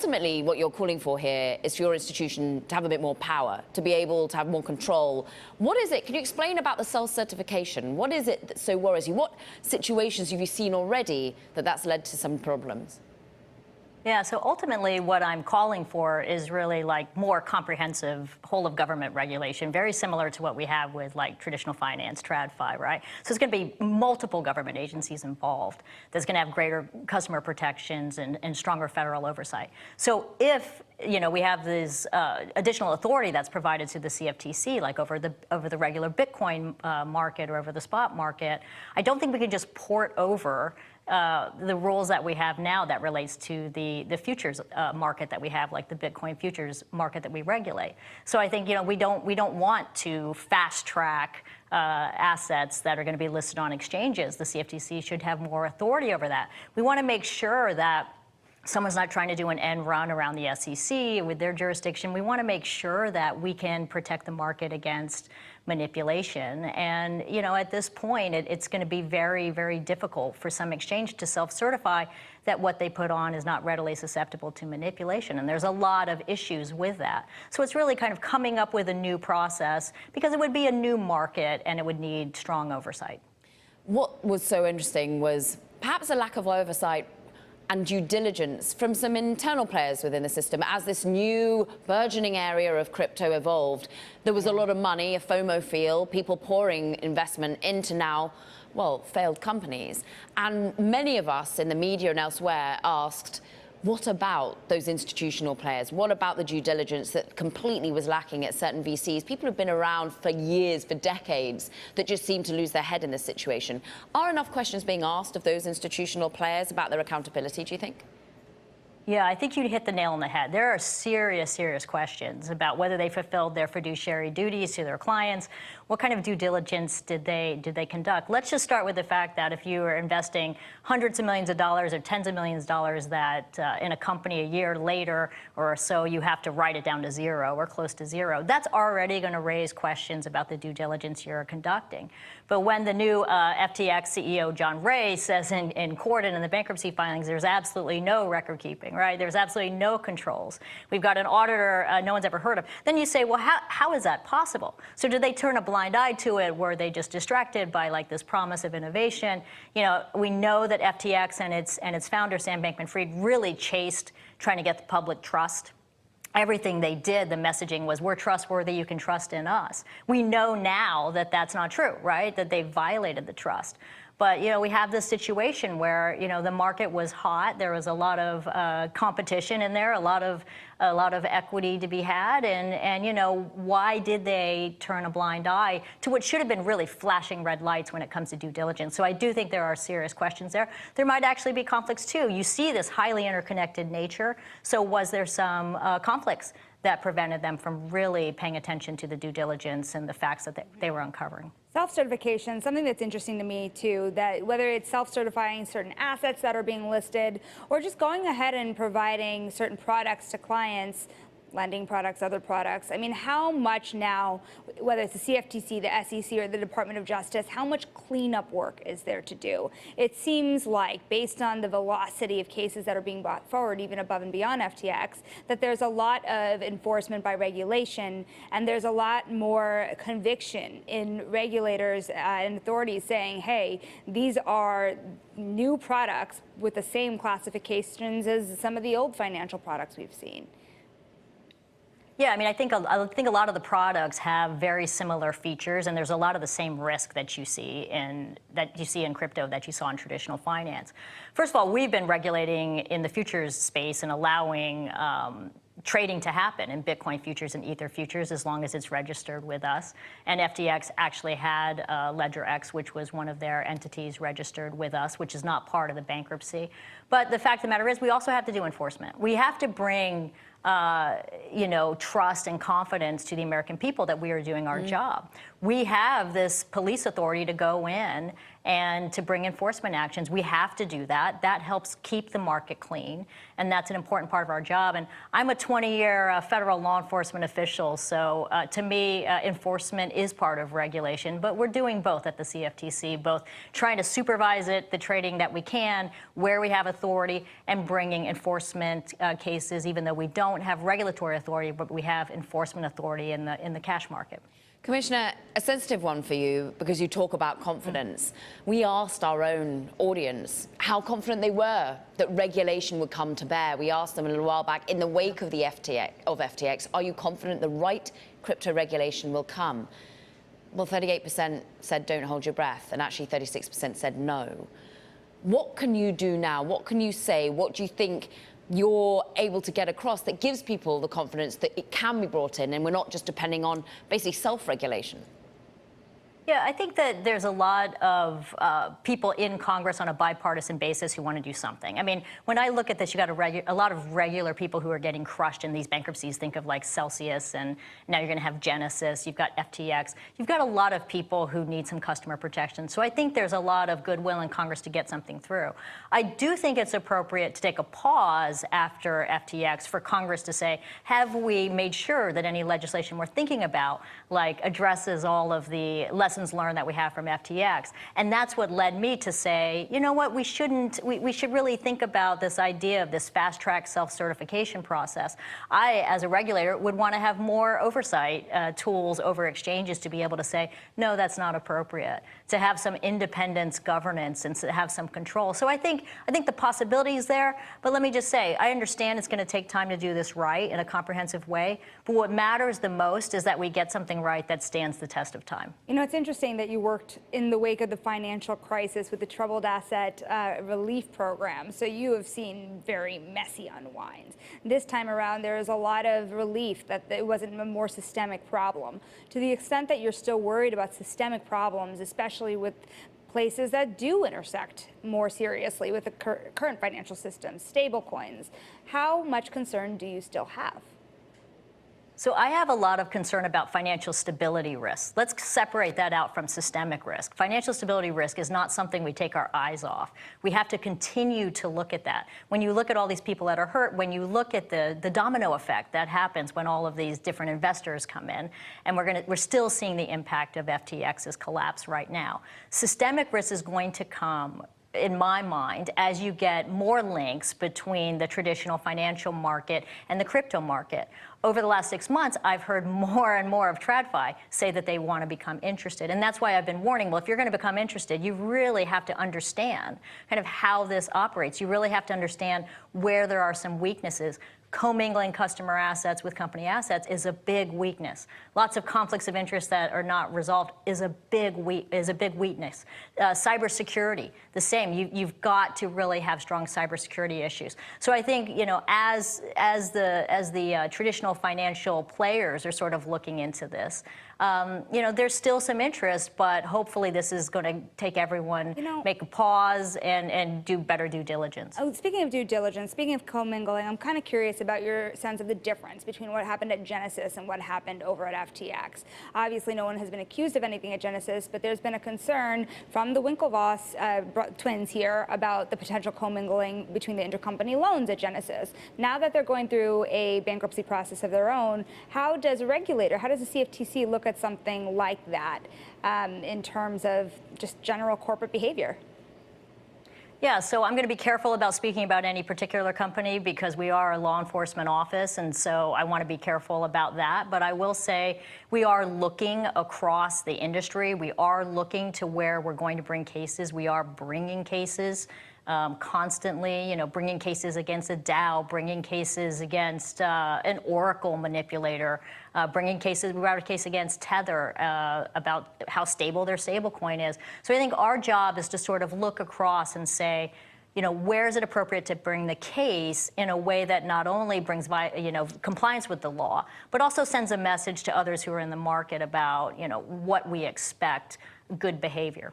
ultimately, what you're calling for here is for your institution to have a bit more power, to be able to have more control. What is it? Can you explain about the self-certification? What is it that so worries you? What situations have you seen already that's led to some problems? Yeah, so ultimately what I'm calling for is really like more comprehensive whole of government regulation, very similar to what we have with like traditional finance, TradFi, right? So it's going to be multiple government agencies involved. That's going to have greater customer protections and stronger federal oversight. So if we have this additional authority that's provided to the CFTC, like over the regular Bitcoin market or over the spot market, I don't think we can just port over the rules that we have now that relates to the futures market that we have, like the Bitcoin futures market that we regulate. So I think we don't want to fast track assets that are going to be listed on exchanges. The CFTC should have more authority over that. We want to make sure that someone's not trying to do an end run around the SEC with their jurisdiction. We want to make sure that we can protect the market against manipulation. And at this point, it's going to be very, very difficult for some exchange to self-certify that what they put on is not readily susceptible to manipulation. And there's a lot of issues with that. So it's really kind of coming up with a new process because it would be a new market and it would need strong oversight. What was so interesting was perhaps a lack of oversight and due diligence from some internal players within the system. As this new burgeoning area of crypto evolved, there was a lot of money, a FOMO feel, people pouring investment into now, well, failed companies. And many of us in the media and elsewhere asked, what about those institutional players? What about the due diligence that completely was lacking at certain VCs? People have been around for years, for decades, that just seem to lose their head in this situation. Are enough questions being asked of those institutional players about their accountability, do you think? Yeah, I think you hit the nail on the head. There are serious, serious questions about whether they fulfilled their fiduciary duties to their clients. What kind of due diligence did they conduct? Let's just start with the fact that if you are investing hundreds of millions of dollars or tens of millions of dollars that in a company a year later or so, you have to write it down to zero or close to zero, that's already going to raise questions about the due diligence you're conducting. But when the new FTX CEO, John Ray, says in court and in the bankruptcy filings, there's absolutely no record keeping, right? There's absolutely no controls. We've got an auditor no one's ever heard of. Then you say, well, how is that possible? So did they turn a blind eye to it? Were they just distracted by like this promise of innovation? We know that FTX and its founder, Sam Bankman-Fried, really chased trying to get the public trust. Everything they did, the messaging was, we're trustworthy, you can trust in us. We know now that that's not true, right? That they violated the trust. But, we have this situation where, the market was hot. There was a lot of competition in there, a lot of equity to be had. And why did they turn a blind eye to what should have been really flashing red lights when it comes to due diligence? So I do think there are serious questions there. There might actually be conflicts, too. You see this highly interconnected nature. So was there some conflicts that prevented them from really paying attention to the due diligence and the facts that they were uncovering? Self-certification, something that's interesting to me too, that whether it's self-certifying certain assets that are being listed or just going ahead and providing certain products to clients, lending products, other products. I mean, how much now, whether it's the CFTC, the SEC, or the Department of Justice, how much cleanup work is there to do? It seems like, based on the velocity of cases that are being brought forward, even above and beyond FTX, that there's a lot of enforcement by regulation, and there's a lot more conviction in regulators and authorities saying, hey, these are new products with the same classifications as some of the old financial products we've seen. Yeah, I mean, I think a lot of the products have very similar features, and there's a lot of the same risk that you see in crypto that you saw in traditional finance. First of all, we've been regulating in the futures space and allowing trading to happen in Bitcoin futures and Ether futures as long as it's registered with us. And FTX actually had LedgerX, which was one of their entities registered with us, which is not part of the bankruptcy. But the fact of the matter is we also have to do enforcement. We have to bring trust and confidence to the American people that we are doing our job. We have this police authority to go in and to bring enforcement actions. We have to do that. That helps keep the market clean, and that's an important part of our job. And I'm a 20-year federal law enforcement official, so to me, enforcement is part of regulation, but we're doing both at the CFTC, both trying to supervise it, the trading that we can, where we have authority, and bringing enforcement cases, even though we don't have regulatory authority, but we have enforcement authority in the cash market. Commissioner, a sensitive one for you, because you talk about confidence. We asked our own audience how confident they were that regulation would come to bear. We asked them a little while back, in the wake of the FTX, are you confident the right crypto regulation will come? Well, 38% said don't hold your breath, and actually 36% said no. What can you do now? What can you say? What do you think you're able to get across that gives people the confidence that it can be brought in and we're not just depending on basically self-regulation? Yeah, I think that there's a lot of people in Congress on a bipartisan basis who want to do something. I mean, when I look at this, you got a lot of regular people who are getting crushed in these bankruptcies. Think of like Celsius, and now you're going to have Genesis. You've got FTX. You've got a lot of people who need some customer protection. So I think there's a lot of goodwill in Congress to get something through. I do think it's appropriate to take a pause after FTX for Congress to say, have we made sure that any legislation we're thinking about, like, addresses all of the lessons learned that we have from FTX. And that's what led me to say, you know what, we should really think about this idea of this fast-track self-certification process. I, as a regulator, would want to have more oversight tools over exchanges to be able to say, no, that's not appropriate, to have some independence governance and to have some control. So I think the possibility is there, but let me just say, I understand it's going to take time to do this right in a comprehensive way, but what matters the most is that we get something right that stands the test of time. You know, it's interesting that you worked in the wake of the financial crisis with the troubled asset relief program. So you have seen very messy unwinds. This time around, there is a lot of relief that it wasn't a more systemic problem. To the extent that you're still worried about systemic problems, especially with places that do intersect more seriously with the current financial system, stablecoins, how much concern do you still have? So I have a lot of concern about financial stability risk. Let's separate that out from systemic risk. Financial stability risk is not something we take our eyes off. We have to continue to look at that. When you look at all these people that are hurt, when you look at the domino effect that happens when all of these different investors come in, and we're still seeing the impact of FTX's collapse right now. Systemic risk is going to come, in my mind, as you get more links between the traditional financial market and the crypto market. Over the last 6 months, I've heard more and more of TradFi say that they want to become interested. And that's why I've been warning, well, if you're going to become interested, you really have to understand kind of how this operates. You really have to understand where there are some weaknesses. Commingling customer assets with company assets is a big weakness. Lots of conflicts of interest that are not resolved is a big weakness. Cybersecurity, the same. You've got to really have strong cybersecurity issues. So I think, you know, as the traditional financial players are sort of looking into this, you know, there's still some interest, but hopefully this is going to take everyone, make a pause and do better due diligence. Oh, speaking of due diligence, speaking of commingling, I'm kind of curious about your sense of the difference between what happened at Genesis and what happened over at FTX. Obviously, no one has been accused of anything at Genesis, but there's been a concern from the Winklevoss twins here about the potential commingling between the intercompany loans at Genesis. Now that they're going through a bankruptcy process of their own, how does a regulator, how does the CFTC look at something like that in terms of just general corporate behavior? Yeah, so I'm going to be careful about speaking about any particular company because we are a law enforcement office, and so I want to be careful about that. But I will say we are looking across the industry. We are looking to where we're going to bring cases. We are bringing cases constantly, you know, bringing cases against a Dow, bringing cases against an Oracle manipulator, bringing cases, we brought a case against Tether about how stable their stablecoin is. So I think our job is to sort of look across and say, you know, where is it appropriate to bring the case in a way that not only brings, you know, compliance with the law, but also sends a message to others who are in the market about, you know, what we expect good behavior.